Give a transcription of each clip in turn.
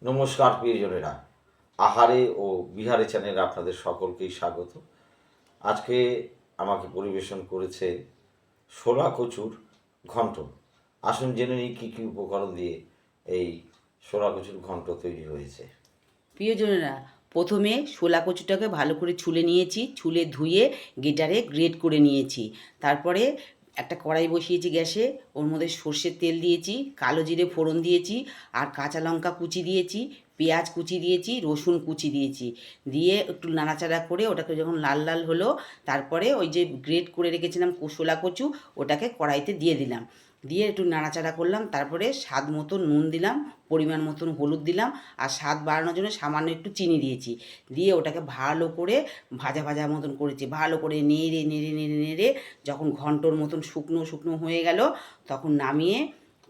নমস্কার প্রিয়জনেরা, আহারে ও বিহারে চ্যানেলে আপনাদের সকলকেই স্বাগত। আজকে আমাকে পরিবেশন করেছে শোলা কচুর ঘন্ট। আসুন জেনে নিই কী কী উপকরণ দিয়ে এই শোলা কচুর ঘন্ট তৈরি হয়েছে। প্রিয়জনেরা, প্রথমে শোলা কচুটাকে ভালো করে ছুলে নিয়েছি, ছুলে ধুয়ে গ্রেটারে গ্রেট করে নিয়েছি। তারপরে একটা কড়াই বসিয়েছি গ্যাসে, ওর মধ্যে সর্ষের তেল দিয়েছি, কালো জিরে ফোড়ন দিয়েছি, আর কাঁচা লঙ্কা কুচি দিয়েছি, পেঁয়াজ কুচি দিয়েছি, রসুন কুচি দিয়েছি। দিয়ে একটু নাড়াচাড়া করে ওটাকে যখন লাল লাল হলো, তারপরে ওই যে গ্রেট করে রেখেছিলাম শোলা কচু, ওটাকে কড়াইতে দিয়ে দিলাম। দিয়ে একটু নাড়াচাড়া করলাম। তারপরে স্বাদ মতো নুন দিলাম, পরিমাণ মতন হলুদ দিলাম, আর স্বাদ বাড়ানোর জন্য সামান্য একটু চিনি দিয়েছি। দিয়ে ওটাকে ভালো করে ভাজা ভাজা মতন করেছি। ভালো করে নেড়ে নেড়ে নেড়ে নেড়ে যখন ঘন্টর মতন শুকনো শুকনো হয়ে গেল, তখন নামিয়ে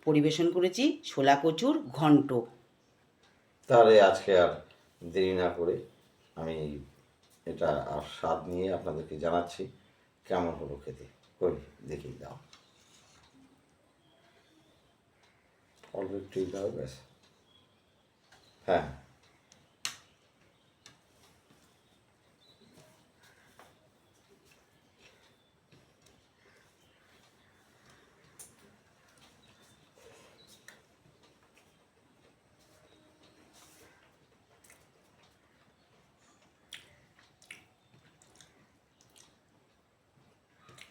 পরিবেশন করেছি শোলা কচুর ঘন্ট। তাহলে আজকে আর দেরি না করে আমি এটা আর স্বাদ নিয়ে আপনাদেরকে জানাচ্ছি কেমন হলো খেতে। কই দেখি দাও, অল্প একটু দাও, ব্যাস। হ্যাঁ,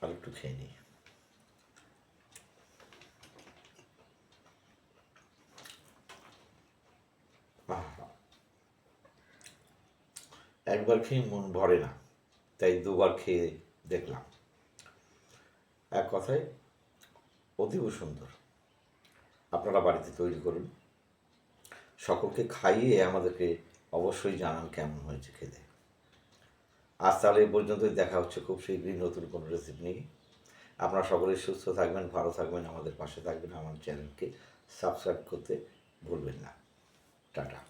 আর একটু খেয়ে নিই। একবার খেয়ে মন ভরে না, তাই দুবার খেয়ে দেখলাম। এক কথায় অতীব সুন্দর। আপনারা বাড়িতে তৈরি করুন, সকলকে খাইয়ে আমাদেরকে অবশ্যই জানান কেমন হয়েছে খেতে। আজ তাহলে এই পর্যন্তই, দেখা হচ্ছে খুব শীঘ্রই নতুন কোনো রেসিপি নিয়ে। আপনারা সকলেই সুস্থ থাকবেন, ভালো থাকবেন, আমাদের পাশে থাকবেন, আমার চ্যানেলকে সাবস্ক্রাইব করতে ভুলবেন না। টাটা।